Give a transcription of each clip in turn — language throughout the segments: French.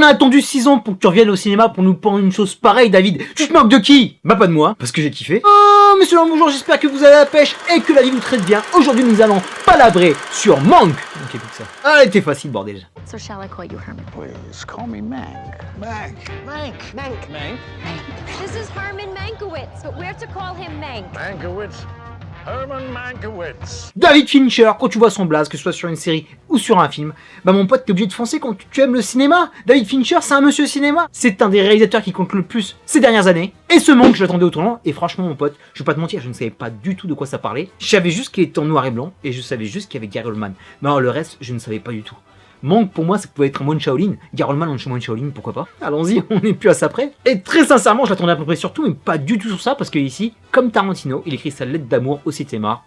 On a attendu 6 ans pour que tu reviennes au cinéma pour nous prendre une chose pareille, David. Tu te moques de qui? Bah pas de moi, parce que j'ai kiffé. Oh, monsieur le bonjour, j'espère que vous allez à la pêche et que la vie vous traite bien. Aujourd'hui, nous allons palabrer sur Mank. Ok, plus que ça. Ah, elle était facile, bordel. So shall I call you Herman? Please call me Mank. Mank. Mank. Mank. Mank. This is Herman Mankiewicz, but we're to call him Mank. Mankiewicz. Herman Mankiewicz. David Fincher, quand tu vois son blaze, que ce soit sur une série ou sur un film, bah mon pote, t'es obligé de foncer quand tu aimes le cinéma. David Fincher, c'est un monsieur cinéma. C'est un des réalisateurs qui compte le plus ces dernières années. Et ce Mank, je l'attendais au tournant. Et franchement, mon pote, je vais pas te mentir, je ne savais pas du tout de quoi ça parlait. Je savais juste qu'il était en noir et blanc et je savais juste qu'il y avait Gary Oldman. Mais alors le reste, je ne savais pas du tout. Mank, pour moi, ça pouvait être un moine Shaolin. Gary Oldman en moine Shaolin, pourquoi pas. Allons-y, on n'est plus à ça près. Et très sincèrement, je l'attendais à peu près sur tout, mais pas du tout sur ça, parce que ici, comme Tarantino, il écrit sa lettre d'amour au cinéma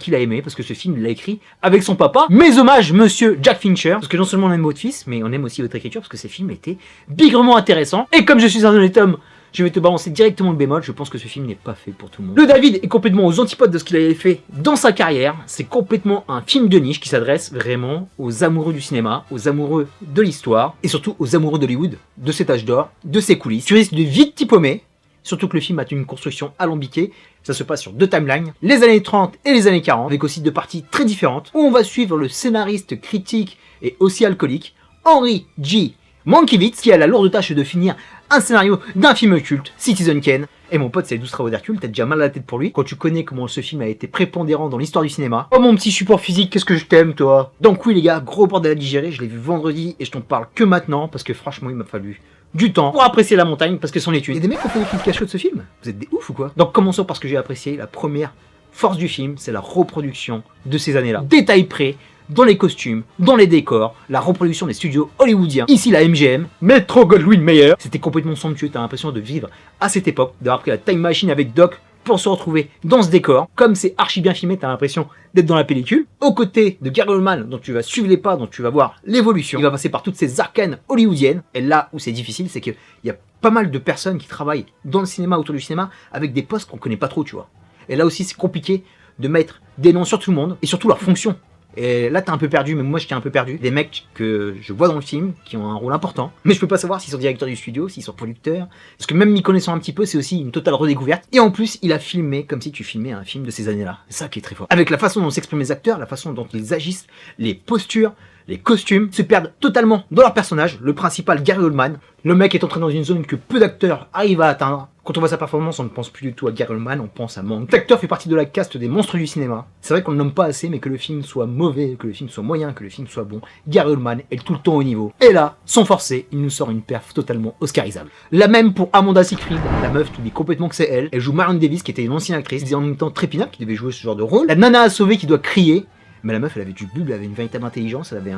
qu'il a aimé, parce que ce film, il l'a écrit avec son papa. Mes hommages, monsieur Jack Fincher, parce que non seulement on aime votre fils, mais on aime aussi votre écriture, parce que ces films étaient bigrement intéressants. Et comme je suis un honnête homme, je vais te balancer directement le bémol, je pense que ce film n'est pas fait pour tout le monde. Le David est complètement aux antipodes de ce qu'il avait fait dans sa carrière. C'est complètement un film de niche qui s'adresse vraiment aux amoureux du cinéma, aux amoureux de l'histoire, et surtout aux amoureux d'Hollywood, de cet âge d'or, de ses coulisses. Tu risques de vite t'y paumer, surtout que le film a une construction alambiquée. Ça se passe sur deux timelines, les années 30 et les années 40, avec aussi deux parties très différentes, où on va suivre le scénariste critique et aussi alcoolique, Henry G. Mankiewicz, qui a la lourde tâche de finir un scénario d'un film culte, Citizen Kane. Et mon pote, c'est les 12 travaux d'Hercule, t'as déjà mal à la tête pour lui. Quand tu connais comment ce film a été prépondérant dans l'histoire du cinéma. Oh mon petit support physique, qu'est-ce que je t'aime toi. Donc oui les gars, gros bordel à digérer, je l'ai vu vendredi et je t'en parle que maintenant, parce que franchement il m'a fallu du temps pour apprécier la montagne, parce que c'en est une. Il y a des mecs qui ont fait des films cachés de ce film. Vous êtes des ouf ou quoi? Donc commençons par ce que j'ai apprécié. La première force du film, c'est la reproduction de ces années-là. Détail près, dans les costumes, dans les décors, la reproduction des studios hollywoodiens. Ici la MGM, Metro-Goldwyn-Mayer. C'était complètement somptueux, t'as l'impression de vivre à cette époque, d'avoir pris la time machine avec Doc pour se retrouver dans ce décor. Comme c'est archi bien filmé, t'as l'impression d'être dans la pellicule. Aux côtés de Gary Oldman, dont tu vas suivre les pas, dont tu vas voir l'évolution. Il va passer par toutes ces arcanes hollywoodiennes. Et là où c'est difficile, c'est qu'il y a pas mal de personnes qui travaillent dans le cinéma, autour du cinéma, avec des postes qu'on connaît pas trop, tu vois. Et là aussi, c'est compliqué de mettre des noms sur tout le monde, et surtout leur fonction. Et là t'es un peu perdu, mais moi j'étais un peu perdu. Des mecs que je vois dans le film, qui ont un rôle important, mais je peux pas savoir s'ils sont directeurs du studio, s'ils sont producteurs, parce que même m'y connaissant un petit peu, c'est aussi une totale redécouverte. Et en plus, il a filmé comme si tu filmais un film de ces années-là. C'est ça qui est très fort. Avec la façon dont s'expriment les acteurs, la façon dont ils agissent, les postures, les costumes se perdent totalement dans leur personnage. Le principal, Gary Oldman, le mec est entré dans une zone que peu d'acteurs arrivent à atteindre. Quand on voit sa performance, on ne pense plus du tout à Gary Oldman, on pense à Mank. Cet acteur fait partie de la caste des monstres du cinéma. C'est vrai qu'on ne le nomme pas assez, mais que le film soit mauvais, que le film soit moyen, que le film soit bon, Gary Oldman est tout le temps au niveau. Et là, sans forcer, il nous sort une perf totalement oscarisable. La même pour Amanda Seyfried, la meuf, tu dis complètement que c'est elle. Elle joue Marion Davis, qui était une ancienne actrice, et en même temps trépinable, qui devait jouer ce genre de rôle. La nana à sauver qui doit crier, mais la meuf, elle avait du bulbe, elle avait une véritable intelligence, elle avait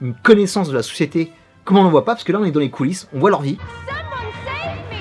une connaissance de la société, comme on n'en voit pas, parce que là on est dans les coulisses, on voit leur vie.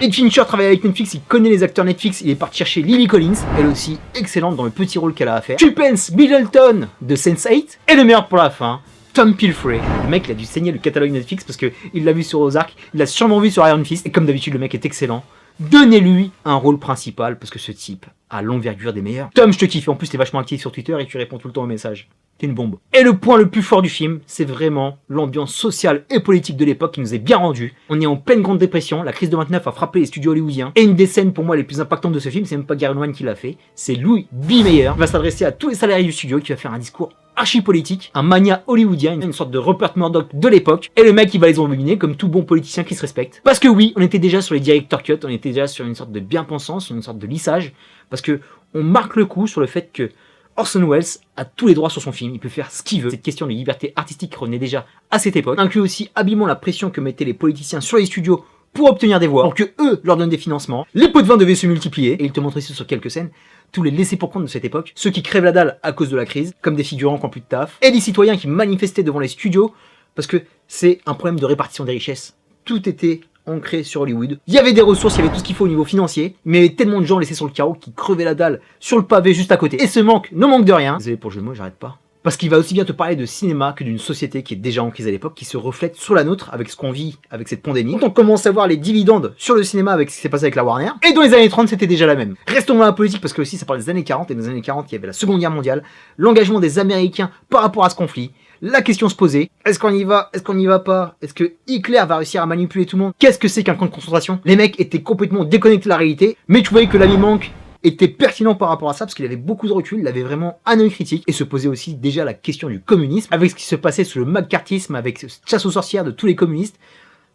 Et Fincher travaille avec Netflix, il connaît les acteurs Netflix, il est parti chercher Lily Collins, elle aussi excellente dans le petit rôle qu'elle a à faire. Chupence Middleton de Sense8, et le meilleur pour la fin, Tom Pelphrey. Le mec il a dû saigner le catalogue Netflix parce qu'il l'a vu sur Ozark, il l'a sûrement vu sur Iron Fist, et comme d'habitude le mec est excellent. Donnez-lui un rôle principal parce que ce type a l'envergure des meilleurs. Tom, je te kiffe, en plus t'es vachement actif sur Twitter et tu réponds tout le temps aux messages. T'es une bombe. Et le point le plus fort du film, c'est vraiment l'ambiance sociale et politique de l'époque qui nous est bien rendue. On est en pleine grande dépression, la crise de 29 a frappé les studios hollywoodiens. Et une des scènes pour moi les plus impactantes de ce film, c'est même pas Gary Oldman qui l'a fait, c'est Louis B. Mayer, qui va s'adresser à tous les salariés du studio, qui va faire un discours archi-politique, un mania hollywoodien, une sorte de Rupert Murdoch de l'époque, et le mec il va les embobiner comme tout bon politicien qui se respecte. Parce que oui, on était déjà sur les director cuts, on était déjà sur une sorte de bien-pensance, une sorte de lissage, parce que on marque le coup sur le fait que Orson Welles a tous les droits sur son film, il peut faire ce qu'il veut. Cette question de liberté artistique revenait déjà à cette époque, inclut aussi habilement la pression que mettaient les politiciens sur les studios pour obtenir des voix, pour que eux leur donnent des financements. Les pots de vin devaient se multiplier, et il te montre ici sur quelques scènes tous les laissés pour compte de cette époque, ceux qui crèvent la dalle à cause de la crise, comme des figurants qui n'ont plus de taf, et des citoyens qui manifestaient devant les studios, parce que c'est un problème de répartition des richesses. Tout était ancré sur Hollywood. Il y avait des ressources, il y avait tout ce qu'il faut au niveau financier, mais il y avait tellement de gens laissés sur le carreau qui crevaient la dalle sur le pavé juste à côté. Et ce manque ne manque de rien. Désolé pour le jeu de mots, j'arrête pas. Parce qu'il va aussi bien te parler de cinéma que d'une société qui est déjà en crise à l'époque, qui se reflète sur la nôtre avec ce qu'on vit avec cette pandémie. On commence à voir les dividendes sur le cinéma avec ce qui s'est passé avec la Warner. Et dans les années 30, c'était déjà la même. Restons dans la politique parce que aussi ça parle des années 40. Et dans les années 40, il y avait la Seconde Guerre mondiale, l'engagement des Américains par rapport à ce conflit. La question se posait, est-ce qu'on y va, est-ce qu'on n'y va pas? Est-ce que Hitler va réussir à manipuler tout le monde? Qu'est-ce que c'est qu'un camp de concentration? Les mecs étaient complètement déconnectés de la réalité, mais tu voyais que l'ami Mank était pertinent par rapport à ça, parce qu'il avait beaucoup de recul, il avait vraiment un œil critique, et se posait aussi déjà la question du communisme, avec ce qui se passait sous le McCarthyisme, avec cette chasse aux sorcières de tous les communistes,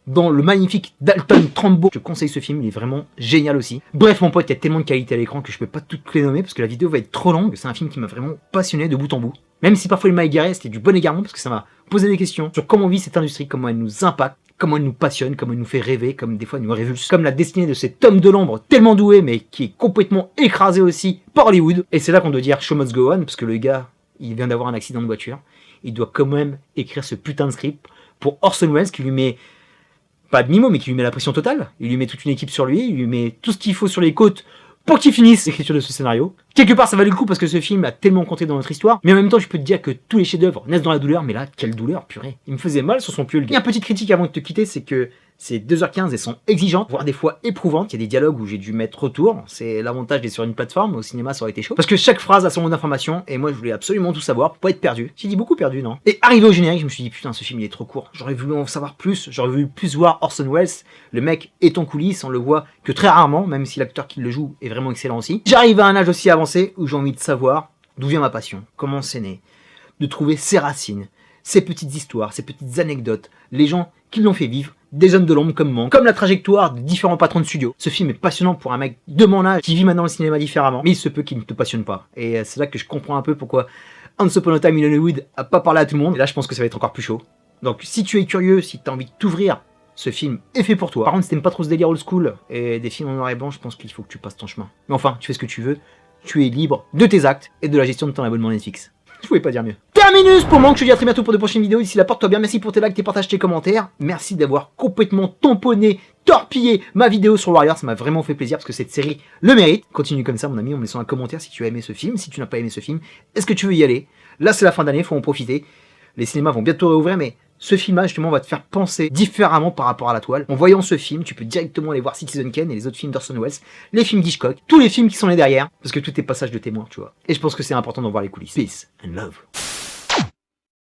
dans le magnifique Dalton Trumbo. Je conseille ce film, il est vraiment génial aussi. Bref mon pote, il y a tellement de qualité à l'écran que je peux pas toutes les nommer, parce que la vidéo va être trop longue, c'est un film qui m'a vraiment passionné de bout en bout. Même si parfois il m'a égaré, c'était du bon égarement, parce que ça m'a posé des questions sur comment vit cette industrie, comment elle nous impacte, comment elle nous passionne, comment elle nous fait rêver, comme des fois elle nous révulse, comme la destinée de cet homme de l'ombre tellement doué, mais qui est complètement écrasé aussi par Hollywood. Et c'est là qu'on doit dire show must go on, parce que le gars, il vient d'avoir un accident de voiture, il doit quand même écrire ce putain de script pour Orson Welles, qui lui met, pas de mimo, mais qui lui met la pression totale, il lui met toute une équipe sur lui, il lui met tout ce qu'il faut sur les côtes, pour qu'il finisse l'écriture de ce scénario. Quelque part, ça valait le coup parce que ce film a tellement compté dans notre histoire, mais en même temps, je peux te dire que tous les chefs-d'œuvre naissent dans la douleur, mais là, quelle douleur, purée. Il me faisait mal sur son pieu. Et une petite critique avant de te quitter, c'est que ces 2h15, elles sont exigeantes, voire des fois éprouvantes. Il y a des dialogues où j'ai dû mettre retour. C'est l'avantage d'être sur une plateforme, au cinéma, ça aurait été chaud. Parce que chaque phrase a son mot d'information, et moi, je voulais absolument tout savoir pour pas être perdu. J'ai dit beaucoup perdu, non? Et arrivé au générique, je me suis dit, putain, ce film, il est trop court. J'aurais voulu en savoir plus. J'aurais voulu plus voir Orson Welles. Le mec est en coulisses, on le voit que très rarement, même si l'acteur qui le joue est vraiment excellent aussi. J'arrive à un âge aussi avancé où j'ai envie de savoir d'où vient ma passion, comment c'est né, de trouver ses racines, ces petites histoires, ces petites anecdotes, les gens qui l'ont fait vivre, des hommes de l'ombre comme moi, comme la trajectoire de différents patrons de studio. Ce film est passionnant pour un mec de mon âge qui vit maintenant le cinéma différemment, mais il se peut qu'il ne te passionne pas. Et c'est là que je comprends un peu pourquoi Once Upon a Time in Hollywood a pas parlé à tout le monde, et là je pense que ça va être encore plus chaud. Donc si tu es curieux, si tu as envie de t'ouvrir, ce film est fait pour toi. Par contre, si t'aimes pas trop ce délire old school et des films en noir et blanc, je pense qu'il faut que tu passes ton chemin. Mais enfin, tu fais ce que tu veux, tu es libre de tes actes et de la gestion de ton abonnement Netflix. Je pouvais pas dire mieux. Terminus pour moi, je te dis à très bientôt pour de prochaines vidéos. D'ici là, porte-toi bien, merci pour tes likes, tes partages, tes commentaires. Merci d'avoir complètement tamponné, torpillé ma vidéo sur Warrior, ça m'a vraiment fait plaisir parce que cette série le mérite. Continue comme ça mon ami, en me laissant un commentaire si tu as aimé ce film, si tu n'as pas aimé ce film. Est-ce que tu veux y aller? Là c'est la fin d'année, faut en profiter. Les cinémas vont bientôt réouvrir, mais ce film-là, justement, va te faire penser différemment par rapport à la toile. En voyant ce film, tu peux directement aller voir Citizen Kane et les autres films d'Orson Welles, les films d'Hitchcock, tous les films qui sont là derrière, parce que tout est passage de témoin, tu vois. Et je pense que c'est important d'en voir les coulisses. Peace and love.